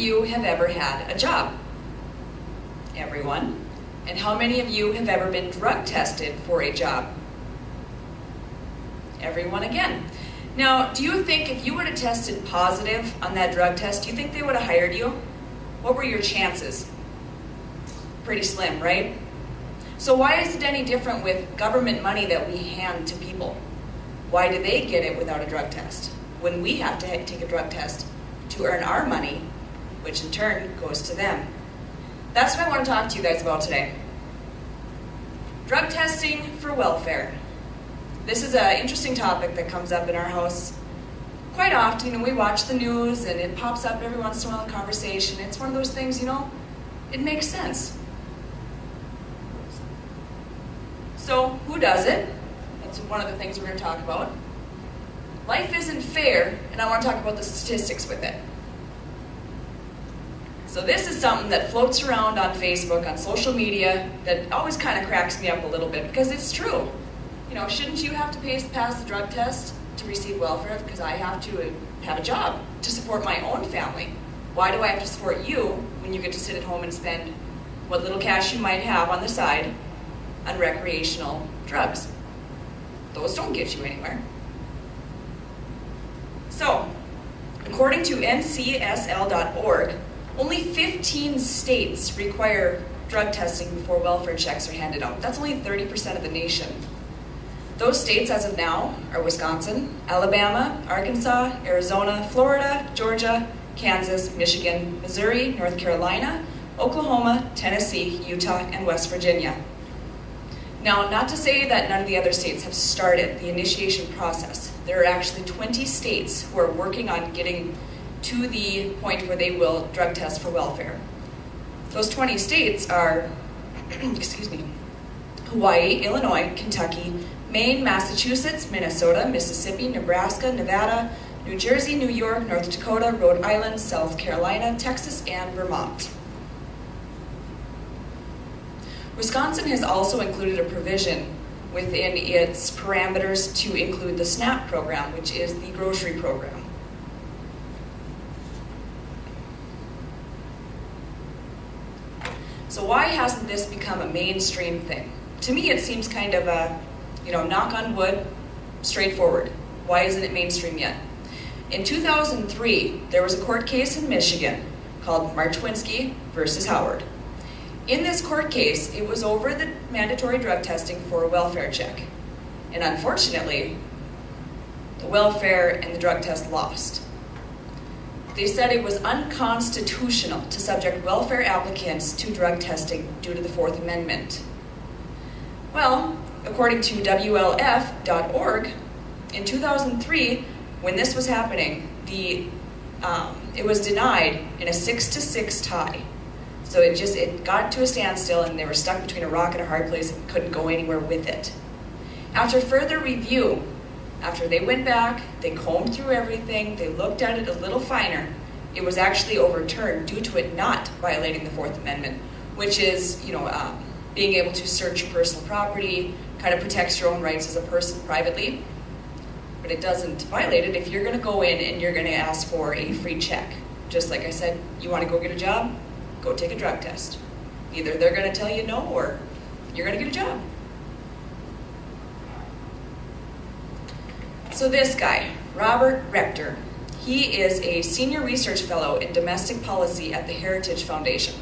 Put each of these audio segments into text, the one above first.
you have ever had a job? Everyone. And how many of you have ever been drug tested for a job? Everyone again. Now, do you think if you would have tested positive on that drug test, do you think they would have hired you? What were your chances? Pretty slim, right? So why is it any different with government money that we hand to people? Why do they get it without a drug test when we have to take a drug test to earn our money, which in turn goes to them? That's what I want to talk to you guys about today. Drug testing for welfare. This is an interesting topic that comes up in our house quite often. We watch the news and it pops up every once in a while in conversation. It's one of those things, it makes sense. So, who does it? That's one of the things we're going to talk about. Life isn't fair, and I want to talk about the statistics with it. So this is something that floats around on Facebook, on social media, that always kind of cracks me up a little bit, because it's true. Shouldn't you have to pass the drug test to receive welfare? Because I have to have a job to support my own family. Why do I have to support you when you get to sit at home and spend what little cash you might have on the side on recreational drugs? Those don't get you anywhere. So, according to ncsl.org, only 15 states require drug testing before welfare checks are handed out. That's only 30% of the nation. Those states, as of now, are Wisconsin, Alabama, Arkansas, Arizona, Florida, Georgia, Kansas, Michigan, Missouri, North Carolina, Oklahoma, Tennessee, Utah, and West Virginia. Now, not to say that none of the other states have started the initiation process. There are actually 20 states who are working on getting to the point where they will drug test for welfare. Those 20 states are, Hawaii, Illinois, Kentucky, Maine, Massachusetts, Minnesota, Mississippi, Nebraska, Nevada, New Jersey, New York, North Dakota, Rhode Island, South Carolina, Texas, and Vermont. Wisconsin has also included a provision within its parameters to include the SNAP program, which is the grocery program. So why hasn't this become a mainstream thing? To me, it seems kind of a, knock on wood, straightforward. Why isn't it mainstream yet? In 2003, there was a court case in Michigan called Marchwinski versus Howard. In this court case, it was over the mandatory drug testing for a welfare check. And unfortunately, the welfare and the drug test lost. They said it was unconstitutional to subject welfare applicants to drug testing due to the Fourth Amendment. Well, according to WLF.org, in 2003, when this was happening, it was denied in a 6-6 tie. So it got to a standstill, and they were stuck between a rock and a hard place and couldn't go anywhere with it. After further review, after they went back, they combed through everything, they looked at it a little finer, it was actually overturned due to it not violating the Fourth Amendment, which is, being able to search your personal property, kind of protects your own rights as a person privately. But it doesn't violate it if you're going to go in and you're going to ask for a free check. Just like I said, you want to go get a job? Go take a drug test. Either they're going to tell you no, or you're going to get a job. So this guy, Robert Rector, he is a senior research fellow in domestic policy at the Heritage Foundation.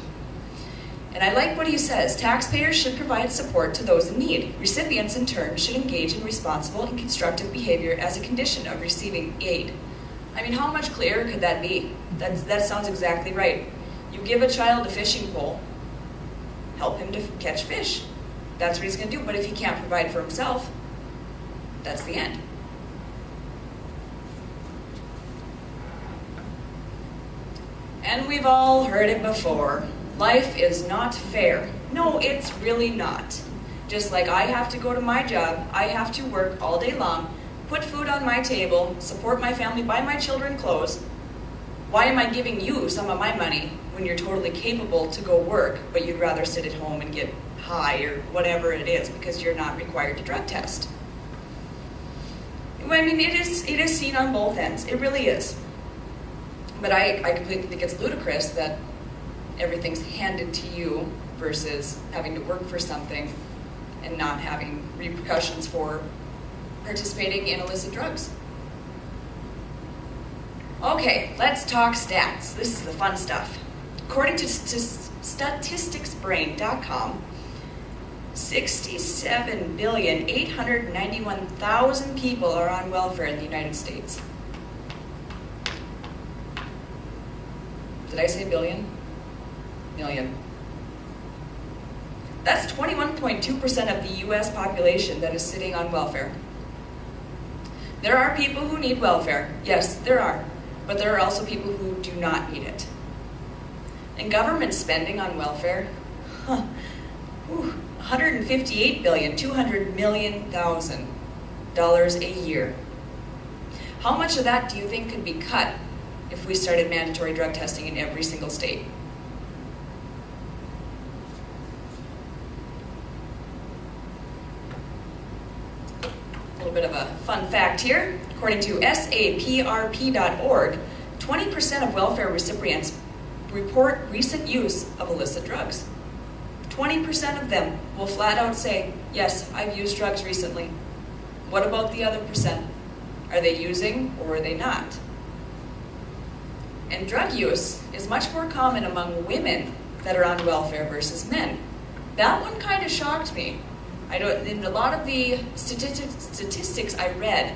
And I like what he says: taxpayers should provide support to those in need. Recipients, in turn, should engage in responsible and constructive behavior as a condition of receiving aid. I mean, how much clearer could that be? That sounds exactly right. You give a child a fishing pole, help him to catch fish. That's what he's going to do. But if he can't provide for himself, that's the end. And we've all heard it before. Life is not fair. No, it's really not. Just like I have to go to my job, I have to work all day long, put food on my table, support my family, buy my children clothes. Why am I giving you some of my money when you're totally capable to go work, but you'd rather sit at home and get high or whatever it is because you're not required to drug test? I mean, it is seen on both ends. It really is. But I completely think it's ludicrous that everything's handed to you versus having to work for something and not having repercussions for participating in illicit drugs. Okay, let's talk stats. This is the fun stuff. According to statisticsbrain.com, 67,891,000 people are on welfare in the United States. Did I say billion? Million. That's 21.2% of the US population that is sitting on welfare. There are people who need welfare. Yes, there are. But there are also people who do not need it. And government spending on welfare, $158,200,000,000 a year. How much of that do you think could be cut if we started mandatory drug testing in every single state? A little bit of a fun fact here. According to saprp.org, 20% of welfare recipients report recent use of illicit drugs. 20% of them will flat out say, yes, I've used drugs recently. What about the other percent? Are they using or are they not? And drug use is much more common among women that are on welfare versus men. That one kind of shocked me. In a lot of the statistics I read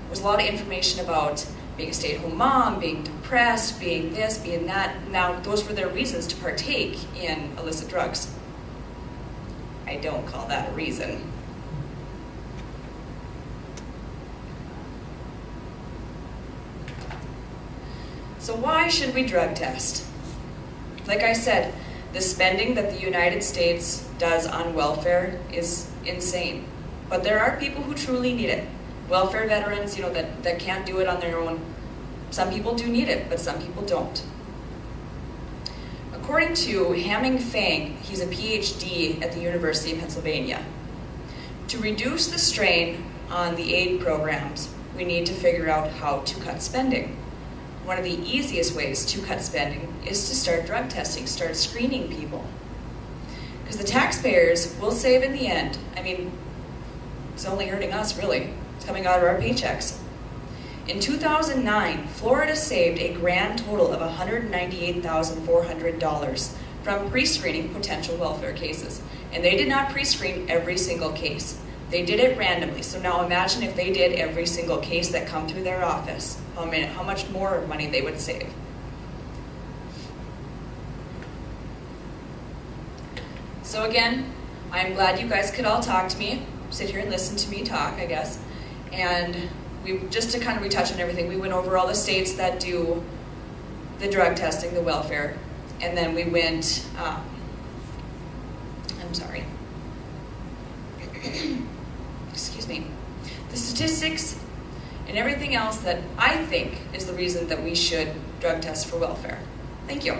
was a lot of information about being a stay-at-home mom, being depressed, being this, being that. Now, those were their reasons to partake in illicit drugs. I don't call that a reason. So why should we drug test? Like I said, the spending that the United States does on welfare is insane. But there are people who truly need it. Welfare veterans, that can't do it on their own. Some people do need it, but some people don't. According to Hamming Fang, he's a PhD at the University of Pennsylvania, to reduce the strain on the aid programs, we need to figure out how to cut spending. One of the easiest ways to cut spending is to start drug testing, start screening people. Because the taxpayers will save in the end. I mean, it's only hurting us, really. It's coming out of our paychecks. In 2009, Florida saved a grand total of $198,400 from pre-screening potential welfare cases. And they did not pre-screen every single case. They did it randomly. So now imagine if they did every single case that come through their office, how much more money they would save. So again, I'm glad you guys could all talk to me, sit here and listen to me talk, I guess. And just to kind of retouch on everything, we went over all the states that do the drug testing, the welfare, and then we went, excuse me, the statistics and everything else that I think is the reason that we should drug test for welfare. Thank you.